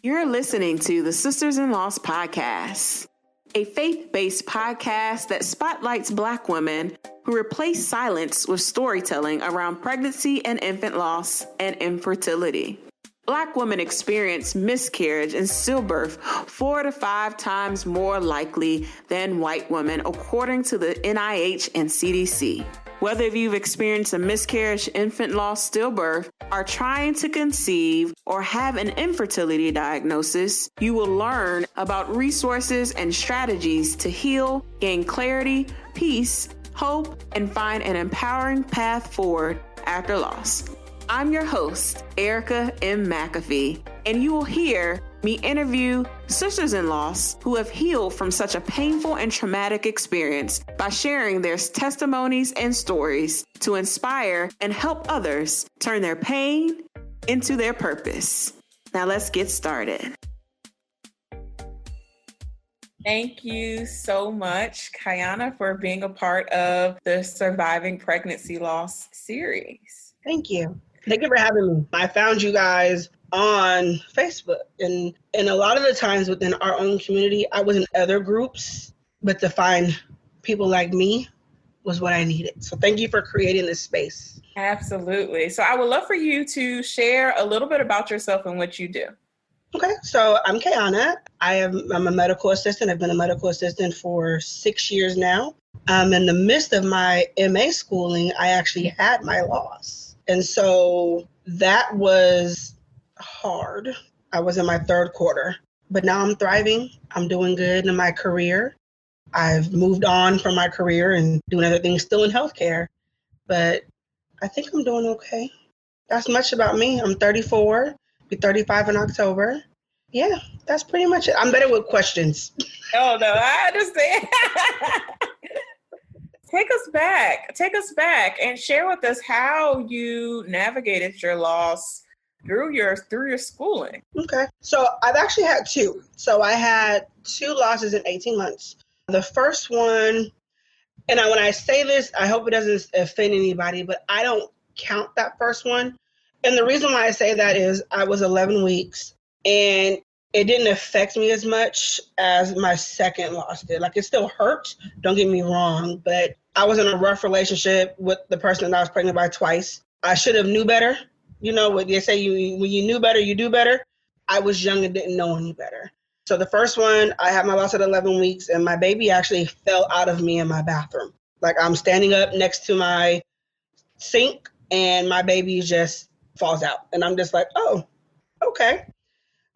You're listening to the Sisters-in-Laws podcast, a faith-based podcast that spotlights Black women who replace silence with storytelling around pregnancy and infant loss and infertility. Black women experience miscarriage and stillbirth 4 to 5 times more likely than white women, according to the NIH and CDC. Whether you've experienced a miscarriage, infant loss, stillbirth, are trying to conceive, or have an infertility diagnosis, you will learn about resources and strategies to heal, gain clarity, peace, hope, and find an empowering path forward after loss. I'm your host, Erica M. McAfee, and you will hear me interview sisters-in-laws who have healed from such a painful and traumatic experience by sharing their testimonies and stories to inspire and help others turn their pain into their purpose. Now let's get started. Thank you so much, Kayanna, for being a part of the Surviving Pregnancy Loss series. Thank you. Thank you for having me. I found you guys on Facebook, and a lot of the times within our own community, I was in other groups, but to find people like me was what I needed. So thank you for creating this space. Absolutely. So I would love for you to share a little bit about yourself and what you do. Okay, so I'm Kayanna. I'm a medical assistant. I've been a medical assistant for 6 years now. In the midst of my MA schooling, I actually had my loss. And so that was hard. I was in my 3rd quarter, but now I'm thriving. I'm doing good in my career. I've moved on from my career and doing other things still in healthcare, but I think I'm doing okay. That's much about me. I'm 34, be 35 in October. Yeah, that's pretty much it. I'm better with questions. Oh, no, I understand. Take us back and share with us how you navigated your loss through your schooling. Okay. So I've actually had 2. So I had 2 losses in 18 months. The first one, and when I say this, I hope it doesn't offend anybody, but I don't count that first one. And the reason why I say that is I was 11 weeks and it didn't affect me as much as my second loss did. Like, it still hurt, don't get me wrong, but I was in a rough relationship with the person that I was pregnant by twice. I should have knew better. You know what they say, when you knew better, you do better. I was young and didn't know any better. So the first one, I had my loss at 11 weeks and my baby actually fell out of me in my bathroom. Like, I'm standing up next to my sink and my baby just falls out. And I'm just like, oh, okay.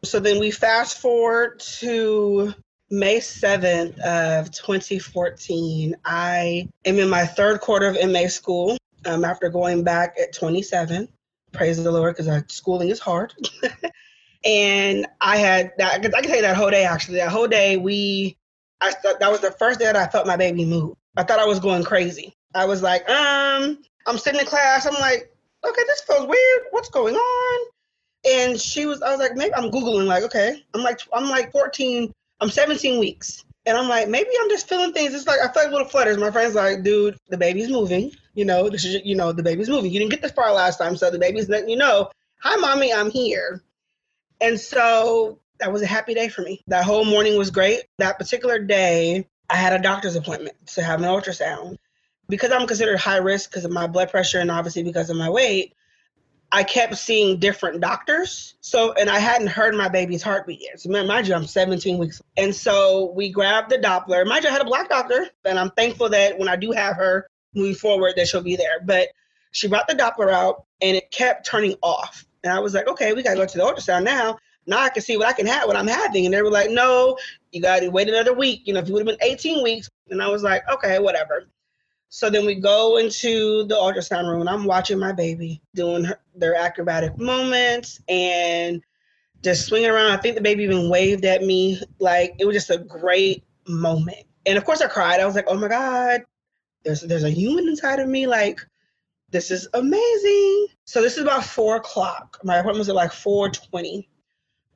So then we fast forward to May 7th of 2014. I am in my 3rd quarter of MA school after going back at 27. Praise the Lord, because schooling is hard. And I had that, because I can tell you that whole day, actually. That whole day, that was the first day that I felt my baby move. I thought I was going crazy. I was like, I'm sitting in class. I'm like, okay, this feels weird. What's going on? And I was like, maybe I'm Googling, like, okay. I'm like 14, I'm 17 weeks. And I'm like, maybe I'm just feeling things. It's like, I felt little flutters. My friend's like, dude, the baby's moving. The baby's moving. You didn't get this far last time, so the baby's letting you know, hi, mommy, I'm here. And so that was a happy day for me. That whole morning was great. That particular day, I had a doctor's appointment to have an ultrasound. Because I'm considered high risk because of my blood pressure and obviously because of my weight, I kept seeing different doctors. And I hadn't heard my baby's heartbeat yet. So mind you, I'm 17 weeks. And so we grabbed the Doppler. Mind you, I had a Black doctor, and I'm thankful that when I do have her moving forward, that she'll be there. But she brought the Doppler out and it kept turning off. And I was like, okay, we got to go to the ultrasound now. Now I can see what I'm having. And they were like, no, you got to wait another week. If you would have been 18 weeks. And I was like, okay, whatever. So then we go into the ultrasound room and I'm watching my baby doing their acrobatic moments and just swinging around. I think the baby even waved at me. Like, it was just a great moment. And of course I cried. I was like, oh my God, there's a human inside of me. Like, this is amazing. So this is about 4:00. My appointment was at like 4:20.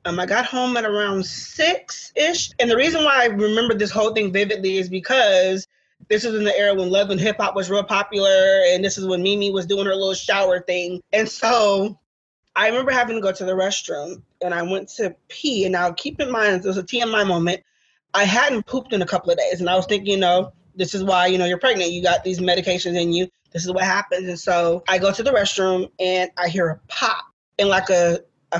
I got home at around 6-ish. And the reason why I remember this whole thing vividly is because this was in the era when Love and Hip Hop was real popular. And this is when Mimi was doing her little shower thing. And so I remember having to go to the restroom, and I went to pee. And now keep in mind, there was a TMI moment. I hadn't pooped in a couple of days, and I was thinking, this is why, you're pregnant. You got these medications in you. This is what happens. And so I go to the restroom, and I hear a pop, and I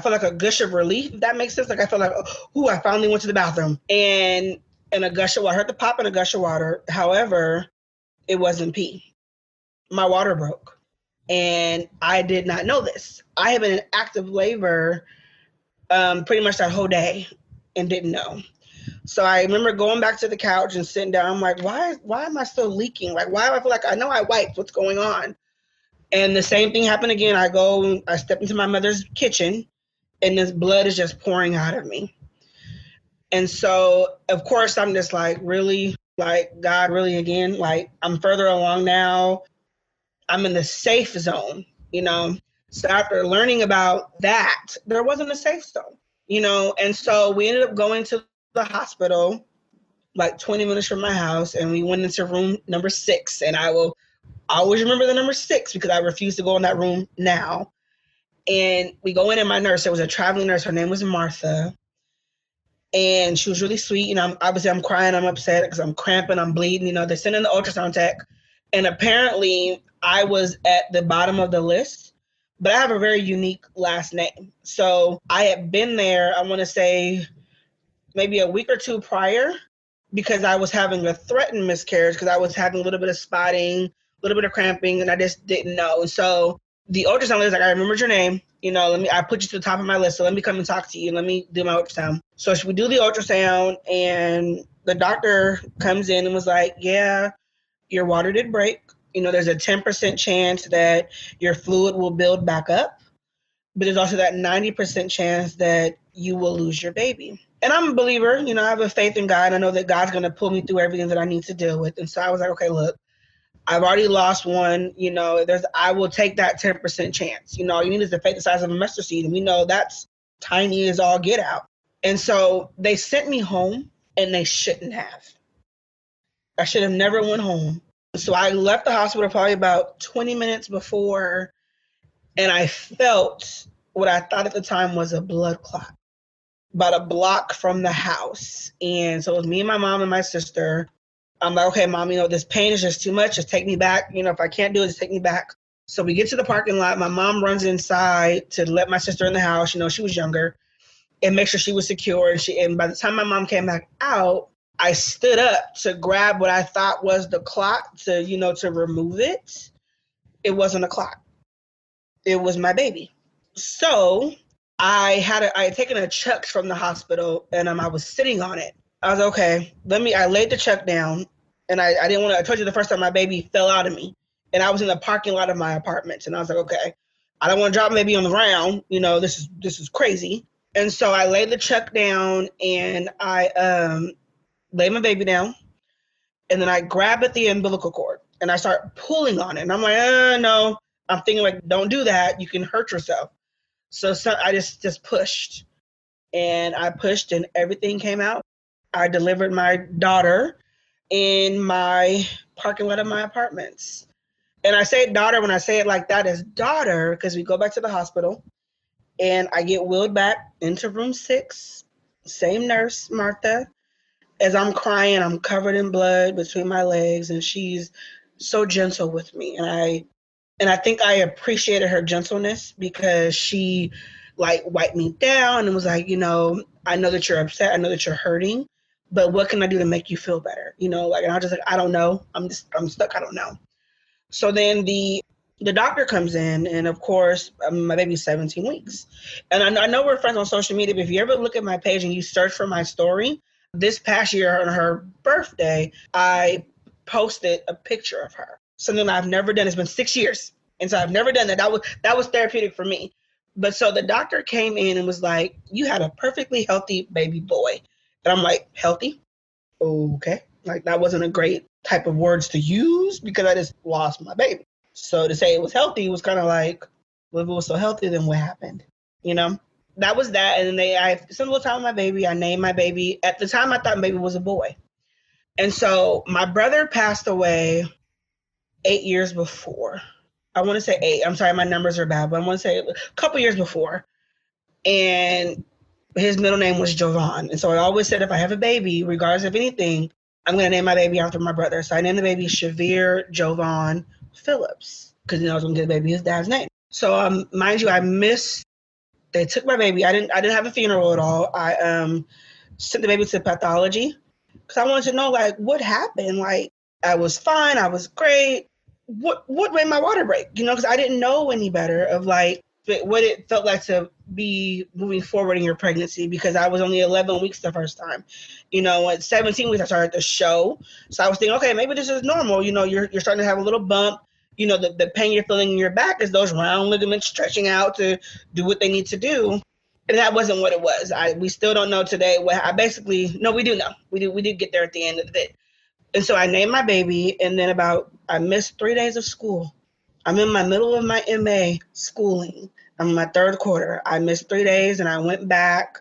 feel like a gush of relief, if that makes sense. Like I feel like, I finally went to the bathroom. And a gush of water. I heard the pop and a gush of water. However, it wasn't pee. My water broke. And I did not know this. I had been in active labor pretty much that whole day and didn't know. So I remember going back to the couch and sitting down. I'm like, why am I still leaking? Like, why do I feel like I know I wiped? What's going on? And the same thing happened again. I step into my mother's kitchen, and this blood is just pouring out of me. And so, of course, I'm just like, really? Like, God, really again? Like, I'm further along now. I'm in the safe zone, So after learning about that, there wasn't a safe zone, And so we ended up going to the hospital, like 20 minutes from my house, and we went into room number 6. And I will always remember the number 6 because I refuse to go in that room now. And we go in, and my nurse, it was a traveling nurse. Her name was Martha. And she was really sweet. Obviously I'm crying, I'm upset because I'm cramping, I'm bleeding. They sent in the ultrasound tech. And apparently I was at the bottom of the list, but I have a very unique last name. So I had been there, I want to say maybe a week or two prior, because I was having a threatened miscarriage because I was having a little bit of spotting, a little bit of cramping, and I just didn't know. And so the ultrasound is like, I remembered your name. I put you to the top of my list. So let me come and talk to you. Let me do my ultrasound. So we do the ultrasound, and the doctor comes in and was like, yeah, your water did break. There's a 10% chance that your fluid will build back up, but there's also that 90% chance that you will lose your baby. And I'm a believer, I have a faith in God. I know that God's going to pull me through everything that I need to deal with. And so I was like, okay, look, I've already lost one, I will take that 10% chance. All you need is the faith the size of a mustard seed. And we know that's tiny as all get out. And so they sent me home, and they shouldn't have. I should have never went home. So I left the hospital probably about 20 minutes before, and I felt what I thought at the time was a blood clot about a block from the house. And so it was me and my mom and my sister. I'm like, okay, Mom, this pain is just too much. Just take me back. If I can't do it, just take me back. So we get to the parking lot. My mom runs inside to let my sister in the house. She was younger, and make sure she was secure. And by the time my mom came back out, I stood up to grab what I thought was the clot to remove it. It wasn't a clot. It was my baby. So I had taken a chuck from the hospital, and I was sitting on it. I was okay. I laid the chuck down, and I didn't want to. I told you the first time my baby fell out of me, and I was in the parking lot of my apartment, and I was like, okay, I don't want to drop my baby on the ground. This is crazy. And so I laid the chuck down, and I lay my baby down, and then I grab at the umbilical cord, and I start pulling on it. And I'm like, no. I'm thinking, like, don't do that. You can hurt yourself. So I just pushed, and I pushed, and everything came out. I delivered my daughter in my parking lot of my apartments. And I say daughter when I say it like that is daughter because we go back to the hospital, and I get wheeled back into room 6, same nurse, Martha. As I'm crying, I'm covered in blood between my legs, and she's so gentle with me. And I think I appreciated her gentleness because she wiped me down and was like, I know that you're upset. I know that you're hurting, but what can I do to make you feel better? And I was just like, I don't know. I'm stuck. I don't know. So then the doctor comes in, and of course, my baby's 17 weeks. And I know we're friends on social media, but if you ever look at my page and you search for my story, this past year on her birthday, I posted a picture of her. Something I've never done. It's been 6 years. And so I've never done that. That was therapeutic for me. But so the doctor came in and was like, you had a perfectly healthy baby boy. And I'm like, healthy? Okay. That wasn't a great type of words to use because I just lost my baby. So to say it was healthy was kind of like, well, if it was so healthy, then what happened? That was that. And then I spent a little time with my baby. I named my baby. At the time, I thought my baby was a boy. And so my brother passed away 8 years before. I want to say 8. I'm sorry, my numbers are bad, but I want to say a couple years before. And his middle name was Jovan. And so I always said, if I have a baby, regardless of anything, I'm going to name my baby after my brother. So I named the baby Shavir Jovan Phillips, because I was going to give the baby his dad's name. So mind you, they took my baby. I didn't have a funeral at all. I sent the baby to pathology because I wanted to know, like, what happened. Like, I was fine. I was great. What made my water break? Because I didn't know any better of, like, what it felt like to be moving forward in your pregnancy, because I was only 11 weeks the first time. At 17 weeks, I started to show. So I was thinking, okay, maybe this is normal. You're starting to have a little bump. The pain you're feeling in your back is those round ligaments stretching out to do what they need to do. And that wasn't what it was. We still don't know today. No, we do know. We did get there at the end of it. And so I named my baby, and then I missed 3 days of school. I'm in my middle of my MA schooling. I'm in my third quarter. I missed 3 days, and I went back,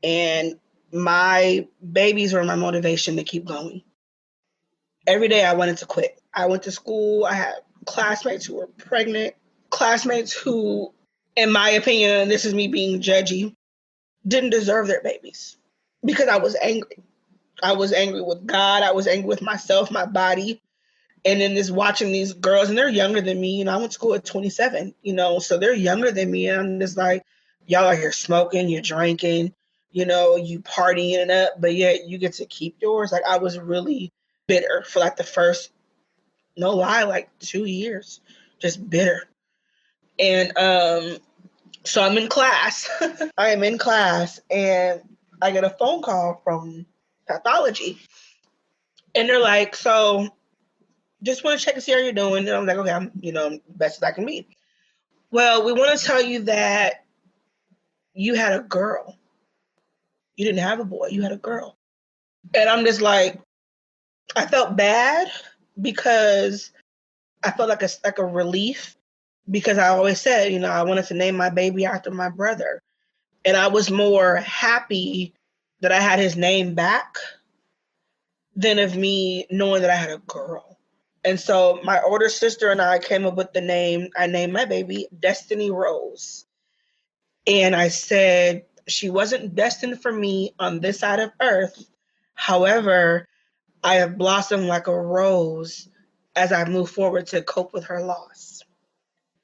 and my babies were my motivation to keep going. Every day I wanted to quit. I went to school. I had classmates who were pregnant, classmates who, in my opinion, and this is me being judgy, didn't deserve their babies, because I was angry. I was angry with God. I was angry with myself, my body. And then just watching these girls, and they're younger than me. I went to school at 27, so they're younger than me. And I'm just like, y'all are here smoking, you're drinking, you partying it up, but yet you get to keep yours. Like, I was really bitter for like the first, no lie, like 2 years, just bitter. And so I'm in class. I am in class, and I get a phone call from pathology. And they're like, so just want to check and see how you're doing. And I'm like, okay, I'm, best as I can be. Well, we want to tell you that you had a girl. You didn't have a boy, you had a girl. And I'm just like, I felt bad because I felt like a relief, because I always said, I wanted to name my baby after my brother. And I was more happy that I had his name back than of me knowing that I had a girl. And so my older sister and I came up with the name. I named my baby Destiny Rose. And I said, she wasn't destined for me on this side of earth. However, I have blossomed like a rose as I move forward to cope with her loss.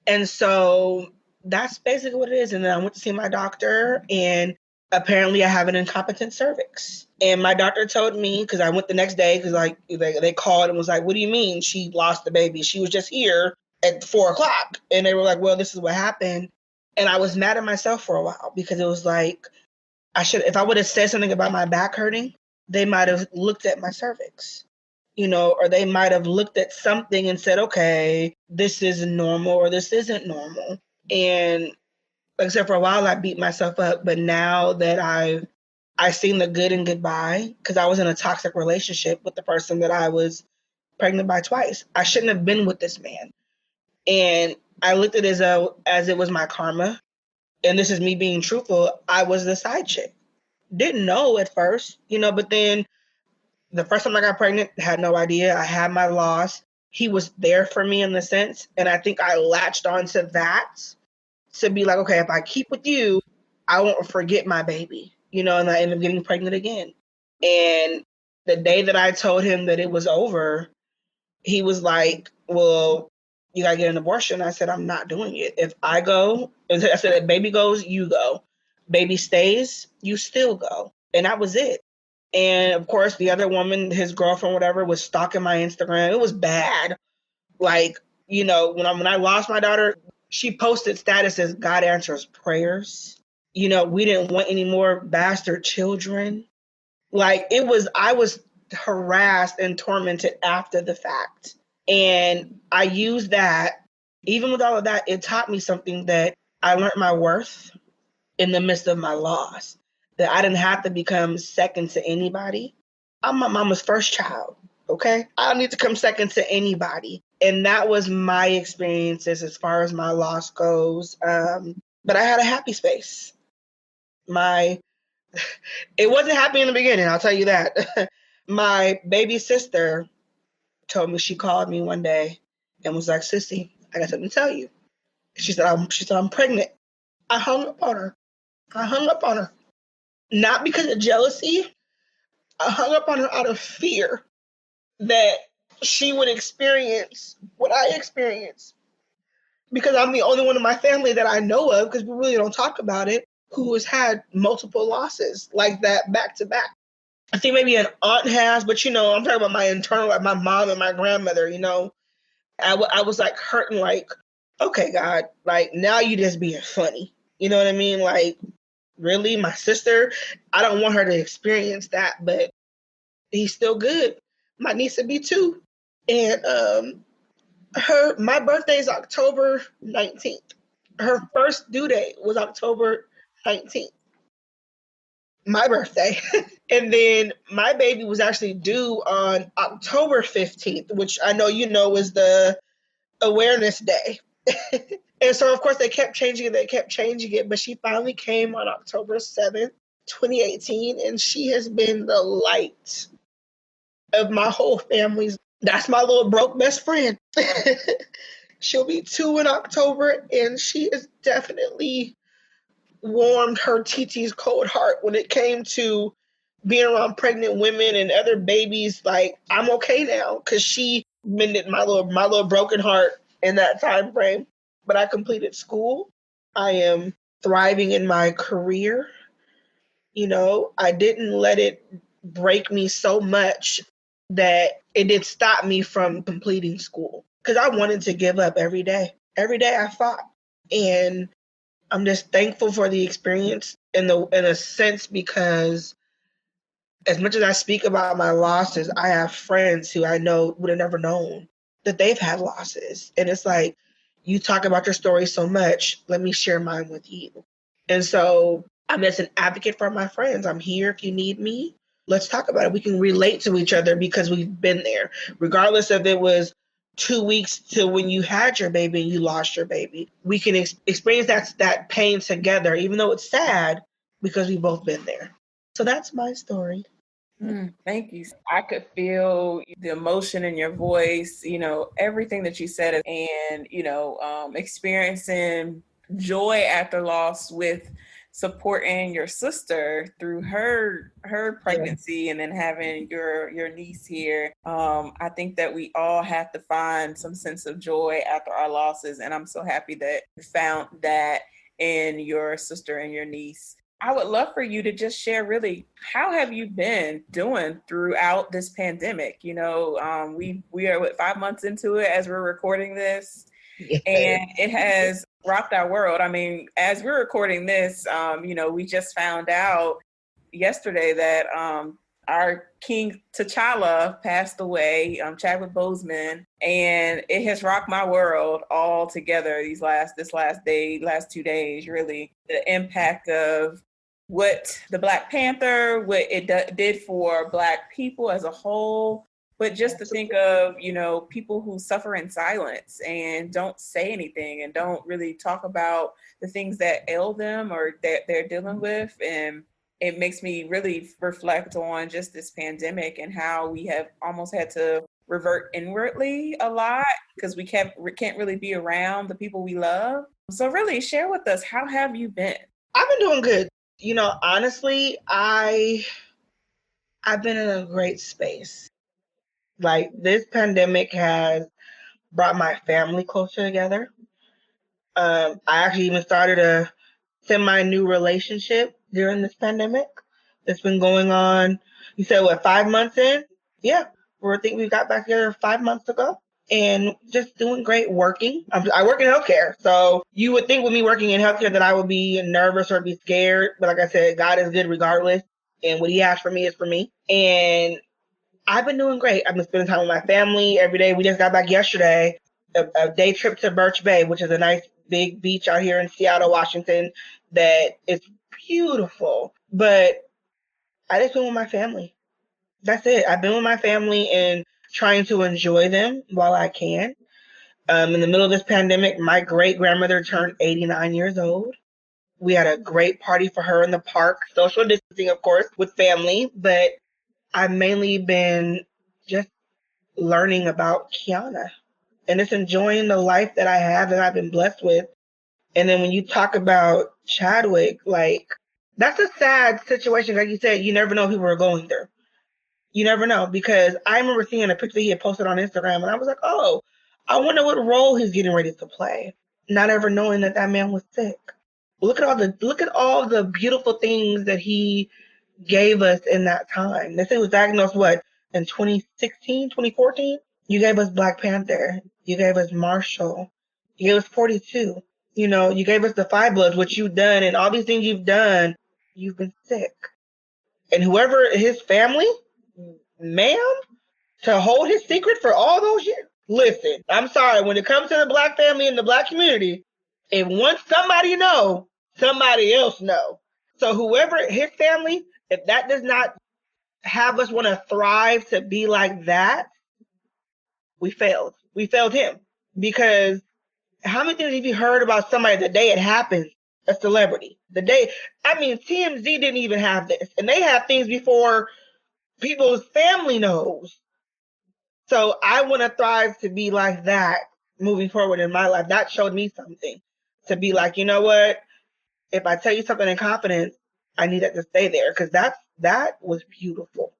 And so that's basically what it is. And then I went to see my doctor, and apparently I have an incompetent cervix. And my doctor told me, because I went the next day, because like they called and was like, what do you mean she lost the baby? She was just here at 4:00. And they were like, well, this is what happened. And I was mad at myself for a while, because it was like, if I would have said something about my back hurting, they might have looked at my cervix, or they might have looked at something and said, okay, this is normal or this isn't normal. And like I said, for a while, I beat myself up. But now that I've seen the good and goodbye, because I was in a toxic relationship with the person that I was pregnant by twice. I shouldn't have been with this man. And I looked at it as it was my karma. And this is me being truthful. I was the side chick. Didn't know at first, but then the first time I got pregnant, had no idea. I had my loss. He was there for me in the sense. And I think I latched onto that to be like, okay, if I keep with you, I won't forget my baby, and I ended up getting pregnant again. And the day that I told him that it was over, he was like, well, you gotta get an abortion. I said, I'm not doing it. If I go, I said, if baby goes, you go. Baby stays, you still go. And that was it. And of course, the other woman, his girlfriend, whatever, was stalking my Instagram. It was bad. Like, when I lost my daughter, she posted statuses, God answers prayers. We didn't want any more bastard children. Like, I was harassed and tormented after the fact. And I used that, even with all of that, it taught me something, that I learned my worth in the midst of my loss, that I didn't have to become second to anybody. I'm my mama's first child, okay? I don't need to come second to anybody. And that was my experiences as far as my loss goes. But I had a happy space. It wasn't happy in the beginning, I'll tell you that. My baby sister told me, she called me one day and was like, Sissy, I got something to tell you. She said, I'm pregnant. I hung up on her. Not because of jealousy. I hung up on her out of fear that she would experience what I experienced. Because I'm the only one in my family that I know of, because we really don't talk about it, who has had multiple losses like that back to back. I think maybe an aunt has, but I'm talking about my internal, like my mom and my grandmother, I was like hurting, like, okay, God, like now you just being funny. You know what I mean? Like, really, my sister, I don't want her to experience that, but he's still good. My niece would be too. And my birthday is October 19th. Her first due date was October 19th. My birthday. And then my baby was actually due on October 15th, which I know is the awareness day. And so, of course, they kept changing it. But she finally came on October 7th, 2018. And she has been the light of my whole family's. That's my little broke best friend. She'll be 2 in October. And she has definitely warmed her TT's cold heart when it came to being around pregnant women and other babies. Like, I'm okay now because she mended my little broken heart in that time frame. But I completed school. I am thriving in my career. I didn't let it break me so much that it did stop me from completing school, because I wanted to give up every day. Every day I fought. And I'm just thankful for the experience in a sense, because as much as I speak about my losses, I have friends who I know would have never known that they've had losses. And it's like, you talk about your story so much, let me share mine with you. And so I'm just an advocate for my friends. I'm here if you need me. Let's talk about it. We can relate to each other because we've been there, regardless if it was 2 weeks to when you had your baby and you lost your baby. We can experience that pain together, even though it's sad, because we've both been there. So that's my story. Thank you. I could feel the emotion in your voice, everything that you said, and, experiencing joy after loss with supporting your sister through her pregnancy, and then having your niece here. I think that we all have to find some sense of joy after our losses, and I'm so happy that you found that in your sister and your niece. I would love for you to just share, really, how have you been doing throughout this pandemic? We are 5 months into it as we're recording this, and it has rocked our world. I mean, as we're recording this, we just found out yesterday that our King T'Challa passed away, Chadwick Boseman, and it has rocked my world all together this last 2 days, really. The impact of what the Black Panther, what it did for Black people as a whole, but just to think of, people who suffer in silence and don't say anything and don't really talk about the things that ail them or that they're dealing with. And it makes me really reflect on just this pandemic and how we have almost had to revert inwardly a lot because we can't really be around the people we love. So really share with us, how have you been? I've been doing good. Honestly, I've been in a great space. Like, this pandemic has brought my family closer together. I actually even started a semi-new relationship during this pandemic. It's been going on, you said, what, 5 months in? Yeah, I think we got back together 5 months ago. And just doing great, working. I work in healthcare. So you would think with me working in healthcare that I would be nervous or be scared. But like I said, God is good regardless. And what he has for me is for me. And I've been doing great. I've been spending time with my family every day. We just got back yesterday, a day trip to Birch Bay, which is a nice big beach out here in Seattle, Washington, that is beautiful. But I just been with my family. That's it. I've been with my family and trying to enjoy them while I can. In the middle of this pandemic, my great grandmother turned 89 years old. We had a great party for her in the park, social distancing, of course, with family. But I've mainly been just learning about Kayanna and just enjoying the life that I have that I've been blessed with. And then when you talk about Chadwick, like, that's a sad situation. Like you said, you never know people are going through. You never know, because I remember seeing a picture he had posted on Instagram, and I was like, oh, I wonder what role he's getting ready to play. Not ever knowing that that man was sick. Look at all the beautiful things that he gave us in that time. They say he was diagnosed what, in 2016, 2014? You gave us Black Panther. You gave us Marshall. You gave us 42. You know, you gave us the Five Bloods, which you've done, and all these things you've done, you've been sick. And whoever his family, ma'am, to hold his secret for all those years. Listen, I'm sorry, when it comes to the Black family and the Black community, if once somebody know, somebody else know. So whoever his family, if that does not have us want to thrive to be like that, we failed. We failed him. Because how many things have you heard about somebody the day it happened, a celebrity? The day, I mean, TMZ didn't even have this. And they have things before people's family knows. So I want to thrive to be like that moving forward in my life. That showed me something. To be like, you know what? If I tell you something in confidence, I need that to stay there, because that was beautiful.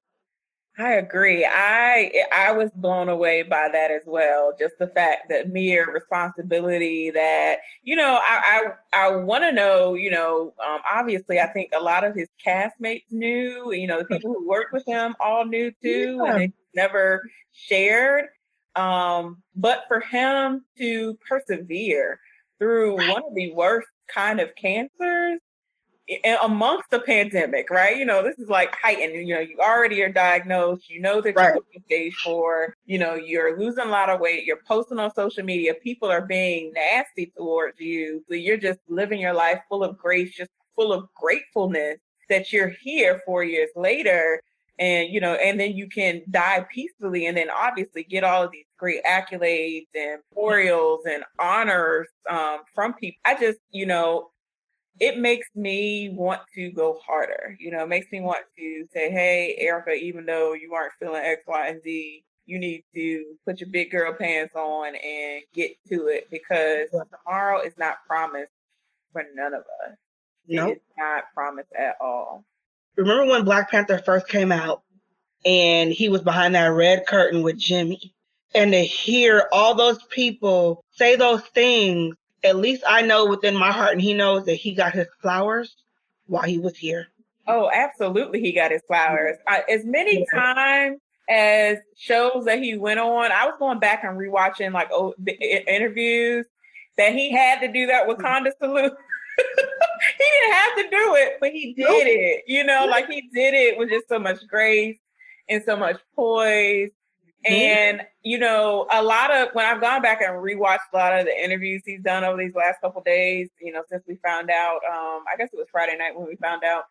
I agree. I was blown away by that as well. Just the fact that mere responsibility that, I want to know, obviously I think a lot of his castmates knew, the people who worked with him all knew too, and they never shared. But for him to persevere through one of the worst kind of cancers, amongst the pandemic, right? This is like heightened. You already are diagnosed. That you're going stage 4. You're losing a lot of weight. You're posting on social media. People are being nasty towards you. So you're just living your life full of grace, just full of gratefulness that you're here 4 years later. And, and then you can die peacefully, and then obviously get all of these great accolades and memorials and honors from people. I just, it makes me want to go harder. It makes me want to say, hey, Erica, even though you aren't feeling X, Y, and Z, you need to put your big girl pants on and get to it, because tomorrow is not promised for none of us. Nope. It is not promised at all. Remember when Black Panther first came out and he was behind that red curtain with Jimmy? And to hear all those people say those things, at least I know within my heart, and he knows that he got his flowers while he was here. Oh, absolutely. He got his flowers. As many times as shows that he went on, I was going back and rewatching the interviews that he had to do that Wakanda salute. He didn't have to do it, but he did it. He did it with just so much grace and so much poise. And, a lot of, when I've gone back and rewatched a lot of the interviews he's done over these last couple of days, since we found out, I guess it was Friday night when we found out,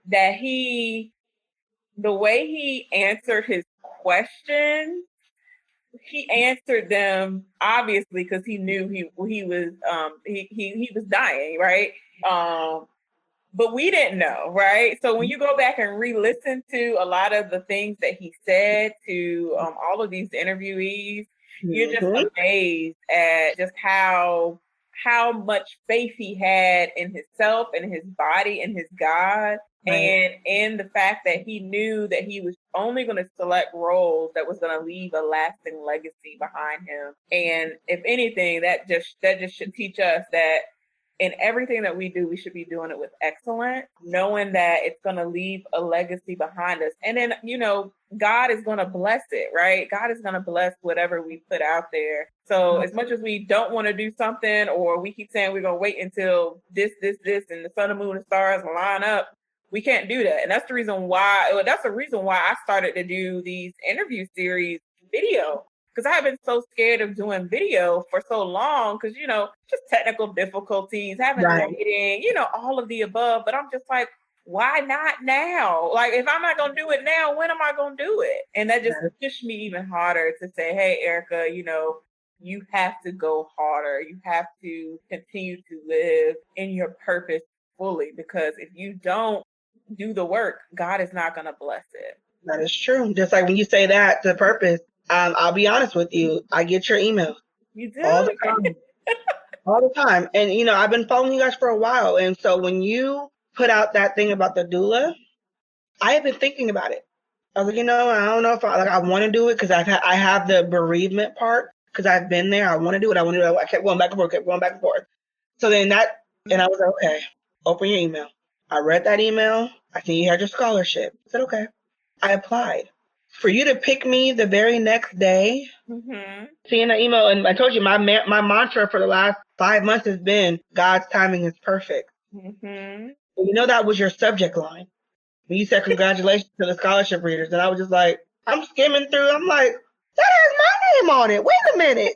that the way he answered his questions, he answered them obviously because he knew he was dying, right? But we didn't know, right? So when you go back and re-listen to a lot of the things that he said to all of these interviewees, you're just amazed at just how much faith he had in himself and his body and his God. Right. And in the fact that he knew that he was only going to select roles that was going to leave a lasting legacy behind him. And if anything, that just should teach us that in everything that we do, we should be doing it with excellence, knowing that it's going to leave a legacy behind us. And then, God is going to bless it, right? God is going to bless whatever we put out there. So as much as we don't want to do something, or we keep saying we're going to wait until this, and the sun, and moon, and stars line up, we can't do that. And that's the reason why I started to do these interview series video. Because I have been so scared of doing video for so long, because, just technical difficulties, having lighting, all of the above. But I'm just like, why not now? Like, if I'm not going to do it now, when am I going to do it? And that just pushed me even harder to say, hey, Erica, you have to go harder. You have to continue to live in your purpose fully, because if you don't do the work, God is not going to bless it. That is true. Just like when you say that, the purpose, I'll be honest with you. I get your emails You do? all the time. All the time. And, I've been following you guys for a while. And so when you put out that thing about the doula, I have been thinking about it. I was like, I don't know if I want to do it because I have the bereavement part because I've been there. I want to do it. I want to do it. I kept going back and forth, So then and I was like, okay, open your email. I read that email. I see you had your scholarship. I said, okay. I applied. For you to pick me the very next day, seeing that email, and I told you my mantra for the last 5 months has been God's timing is perfect. That was your subject line when you said congratulations to the scholarship readers, and I was just like, I'm skimming through. I'm like, that has my name on it. Wait a minute.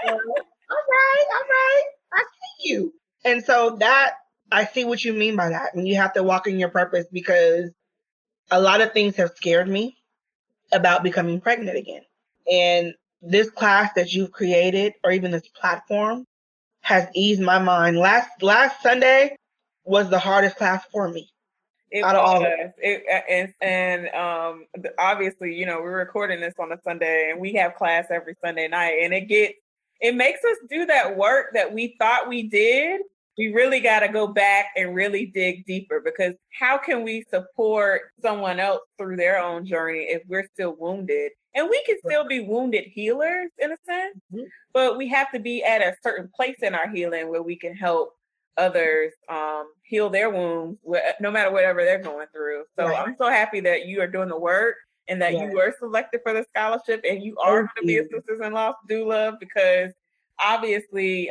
All right. I see you. And so I see what you mean by that. And you have to walk in your purpose because a lot of things have scared me about becoming pregnant again. And this class that you've created, or even this platform, has eased my mind. Last Sunday was the hardest class for me. It was. And obviously, we're recording this on a Sunday, and we have class every Sunday night, and it makes us do that work that we thought we did. We really got to go back and really dig deeper, because how can we support someone else through their own journey if we're still wounded? And we can still be wounded healers in a sense, but we have to be at a certain place in our healing where we can help others heal their wounds, no matter whatever they're going through. So I'm so happy that you are doing the work and that you were selected for the scholarship, and you are going to be a Sisters-in-Law doula, because obviously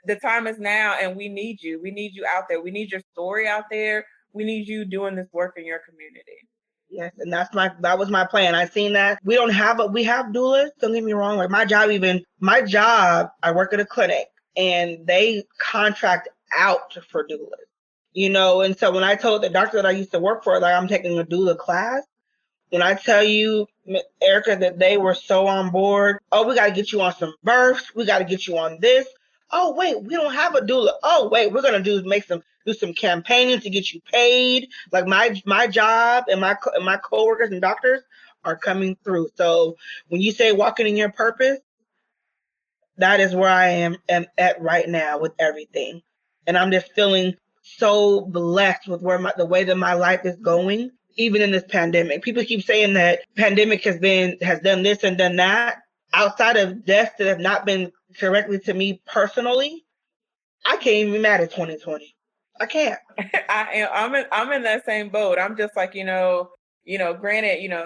the time is now, and we need you. We need you out there. We need your story out there. We need you doing this work in your community. Yes, and that was my plan. I seen that we have doulas. Don't get me wrong. Like my job, I work at a clinic, and they contract out for doulas. And so when I told the doctor that I used to work for, like, I'm taking a doula class, when I tell you, Erica, that they were so on board. Oh, we got to get you on some births. We got to get you on this. Oh, wait, we don't have a doula. Oh, wait, we're going to do some campaigning to get you paid. Like my job and my coworkers and doctors are coming through. So when you say walking in your purpose, that is where I am at right now with everything. And I'm just feeling so blessed with the way that my life is going, even in this pandemic. People keep saying that pandemic has done this and done that. Outside of deaths that have not been directly to me personally, I can't even be mad at 2020. I can't. I'm in that same boat. I'm just like, granted,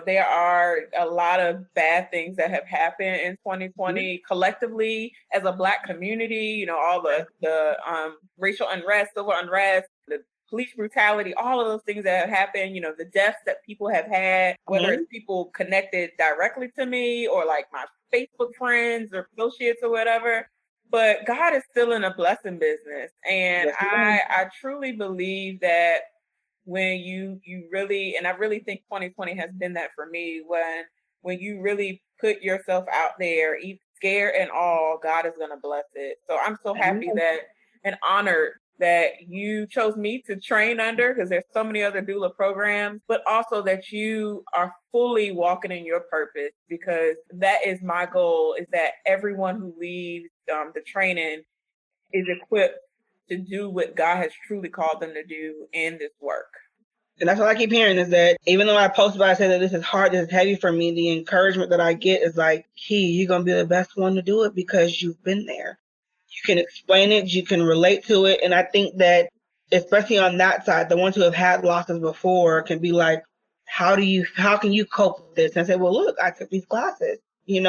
there are a lot of bad things that have happened in 2020 collectively as a Black community, all the racial unrest, civil unrest, the police brutality, all of those things that have happened, the deaths that people have had, whether it's people connected directly to me or like my Facebook friends or associates or whatever. But God is still in a blessing business. And I truly believe that when you really, and I really think 2020 has been that for me, when you really put yourself out there, scare and all, God is going to bless it. So I'm so happy that and honored that you chose me to train under, because there's so many other doula programs, but also that you are fully walking in your purpose, because that is my goal, is that everyone who leaves the training is equipped to do what God has truly called them to do in this work. And that's what I keep hearing, is that even though I post about it, I say that this is hard, this is heavy for me, the encouragement that I get is like, you're going to be the best one to do it because you've been there. You can explain it, you can relate to it. And I think that, especially on that side, the ones who have had losses before can be like, how can you cope with this? And I say, well, look, I took these classes, and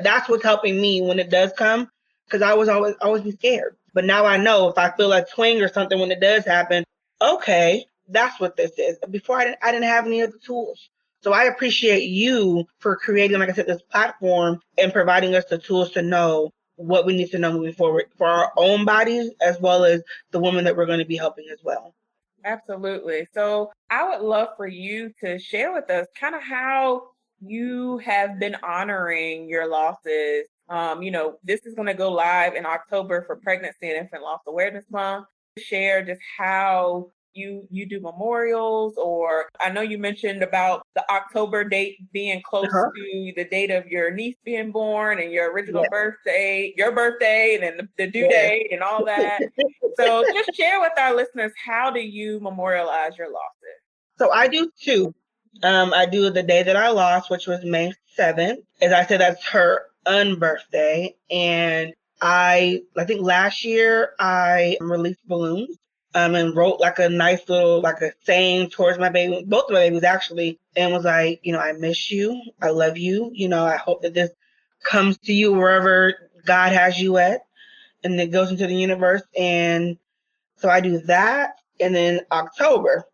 that's what's helping me when it does come, because I was always be scared. But now I know if I feel a twinge or something when it does happen, okay, that's what this is. Before I didn't have any of the tools. So I appreciate you for creating, like I said, this platform and providing us the tools to know what we need to know moving forward for our own bodies, as well as the women that we're going to be helping as well. Absolutely. So I would love for you to share with us kind of how you have been honoring your losses. This is going to go live in October for Pregnancy and Infant Loss Awareness Month. Share just how you do memorials, or I know you mentioned about the October date being close to the date of your niece being born and your original birthday, your birthday, and then the due date and all that. So just share with our listeners, how do you memorialize your losses? So I do two. I do the day that I lost, which was May 7th. As I said, that's her unbirthday. And I think last year I released balloons. And wrote like a nice little, like a saying towards my baby, both of my babies actually, and was like, I miss you. I love you. I hope that this comes to you wherever God has you at, and it goes into the universe. And so I do that. And then October.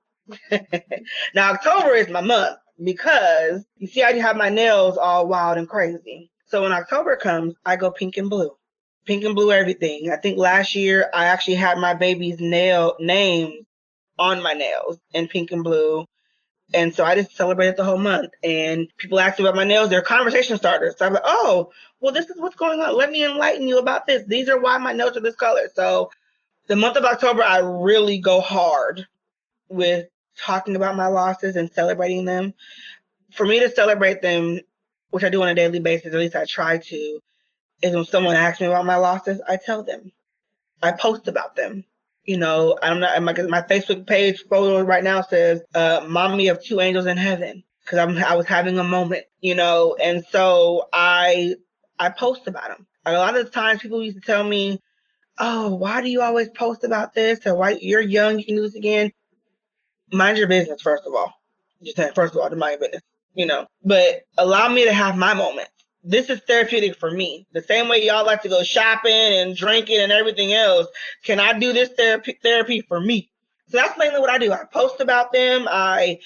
Now, October is my month because you see, I have my nails all wild and crazy. So when October comes, I go pink and blue. Pink and blue everything. I think last year I actually had my baby's names on my nails in pink and blue. And so I just celebrated the whole month. And people ask me about my nails. They're conversation starters. So I'm like, oh, well, this is what's going on. Let me enlighten you about this. These are why my nails are this color. So the month of October, I really go hard with talking about my losses and celebrating them. For me to celebrate them, which I do on a daily basis, at least I try to, is when someone asks me about my losses, I tell them. I post about them. I'm not, my Facebook page photo right now says, mommy of two angels in heaven, because I was having a moment, and so I post about them. A lot of the times people used to tell me, oh, why do you always post about this? Or why, you're young, you can do this again. Mind your business, first of all. Just saying, first of all, to mind your business, But allow me to have my moment. This is therapeutic for me. The same way y'all like to go shopping and drinking and everything else, can I do this therapy for me? So that's mainly what I do. I post about them. I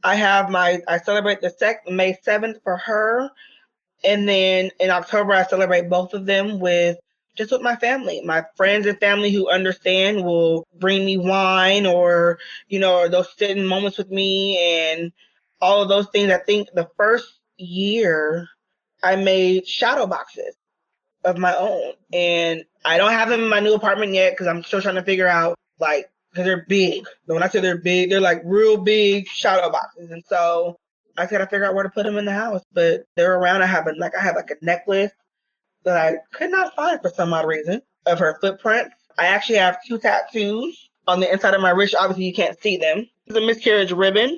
celebrate the May 7th for her. And then in October, I celebrate both of them with my family. My friends and family who understand will bring me wine, or they'll sit in moments with me and all of those things. I think the first year I made shadow boxes of my own, and I don't have them in my new apartment yet because I'm still trying to figure out, because they're big. But when I say they're big, they're like real big shadow boxes. And so I gotta figure out where to put them in the house, but they're around. I have a necklace that I could not find for some odd reason of her footprints. I actually have two tattoos on the inside of my wrist. Obviously, you can't see them. It's a miscarriage ribbon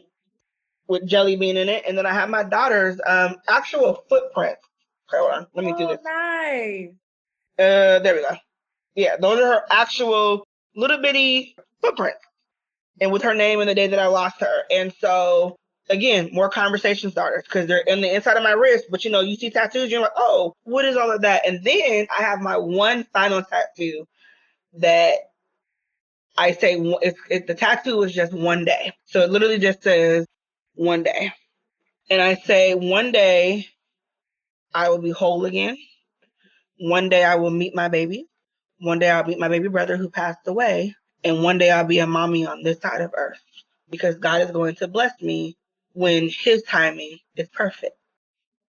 with jelly bean in it, and then I have my daughter's actual footprints. Okay, hold on. Let me do this. Nice. There we go. Yeah, those are her actual little bitty footprints, and with her name and the day that I lost her. And so, again, more conversation starters because they're in the inside of my wrist. But you see tattoos, you're like, oh, what is all of that? And then I have my one final tattoo that I say the tattoo is just one day. So it literally just says one day. And I say, one day I will be whole again. One day I will meet my baby. One day I'll meet my baby brother who passed away. And one day I'll be a mommy on this side of earth, because God is going to bless me when his timing is perfect.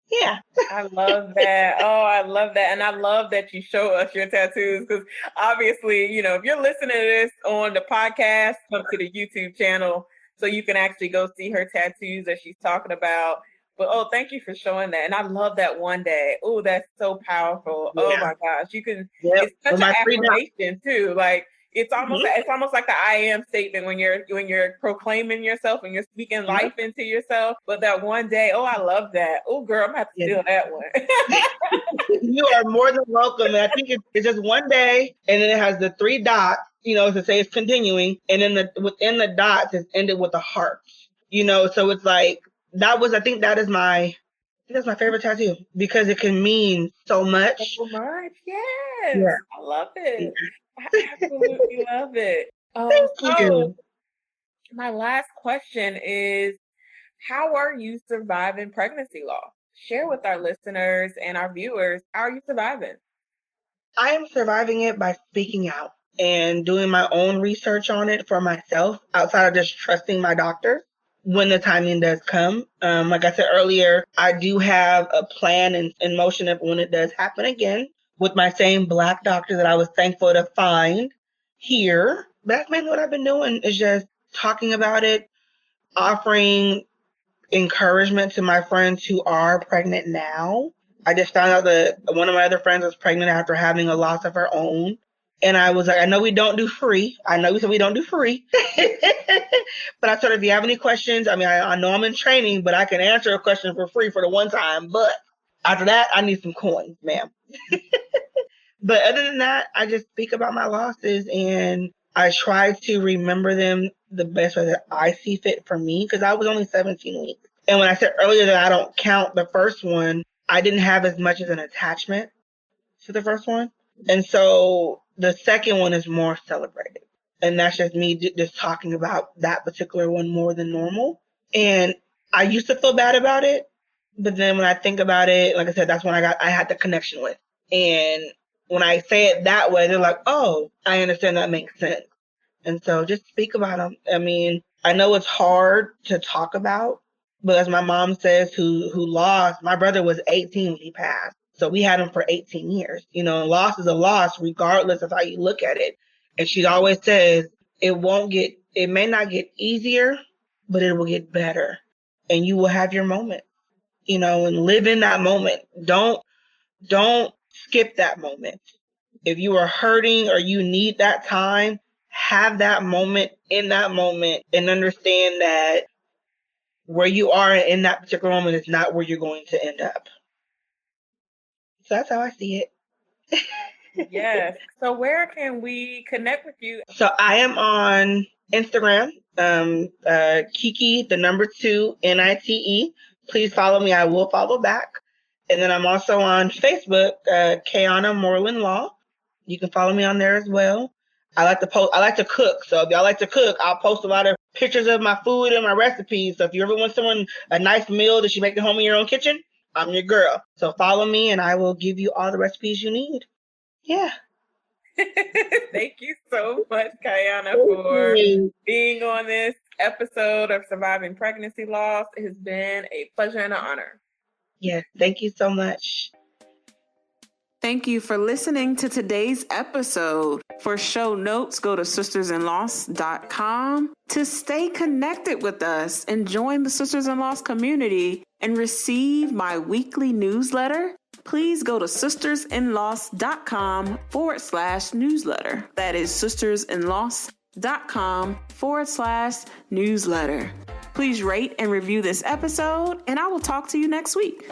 Yeah. I love that. Oh, I love that. And I love that you show us your tattoos, because obviously, if you're listening to this on the podcast, come to the YouTube channel so you can actually go see her tattoos that she's talking about. But thank you for showing that. And I love that one day. Oh, that's so powerful. Yeah. Oh my gosh. It's such an affirmation too. Like it's almost like the I am statement when you're proclaiming yourself and you're speaking life into yourself. But that one day, I love that. Oh girl, I'm gonna have to steal that one. You are more than welcome. And I think it's just one day, and then it has the 3 dots, to say it's continuing, and then within the dots is ended with a heart. So it's like I think that's my favorite tattoo, because it can mean so much. So much, yes. Yeah. I love it. Yeah. I absolutely love it. Thank you. My last question is, how are you surviving pregnancy loss? Share with our listeners and our viewers, how are you surviving? I am surviving it by speaking out and doing my own research on it for myself, outside of just trusting my doctor when the timing does come. Like I said earlier, I do have a plan in motion of when it does happen again, with my same Black doctor that I was thankful to find here. That's mainly what I've been doing, is just talking about it, offering encouragement to my friends who are pregnant now. I just found out that one of my other friends was pregnant after having a loss of her own. And I was like, I know we don't do free. I know we said we don't do free. But I told her, if you have any questions, I mean, I know I'm in training, but I can answer a question for free for the one time. But after that, I need some coins, ma'am. But other than that, I just speak about my losses and I try to remember them the best way that I see fit for me, because I was only 17 weeks. And when I said earlier that I don't count the first one, I didn't have as much as an attachment to the first one. And so the second one is more celebrated. And that's just me just talking about that particular one more than normal. And I used to feel bad about it. But then when I think about it, like I said, that's when I had the connection with. And when I say it that way, they're like, oh, I understand, that makes sense. And so just speak about them. I mean, I know it's hard to talk about, but as my mom says, who lost, my brother was 18 when he passed. So we had him for 18 years. You know, loss is a loss regardless of how you look at it. And she always says, it may not get easier, but it will get better. And you will have your moment, you know, and live in that moment. Don't skip that moment. If you are hurting or you need that time, have that moment in that moment and understand that where you are in that particular moment is not where you're going to end up. So that's how I see it. Yes. So where can we connect with you? So I am on Instagram, Kiki, 2, NITE. Please follow me. I will follow back. And then I'm also on Facebook, Kayanna Mooreland-Law. You can follow me on there as well. I like to cook. So if y'all like to cook, I'll post a lot of pictures of my food and my recipes. So if you ever want someone a nice meal that you make at home in your own kitchen, I'm your girl. So follow me and I will give you all the recipes you need. Yeah. Thank you so much, Kayanna, for being on this episode of Surviving Pregnancy Loss. It has been a pleasure and an honor. Yes, thank you so much. Thank you for listening to today's episode. For show notes, go to sistersinloss.com. To stay connected with us and join the Sisters in Loss community and receive my weekly newsletter, please go to sistersinloss.com/newsletter. That is sistersinloss.com/newsletter. Please rate and review this episode, and I will talk to you next week.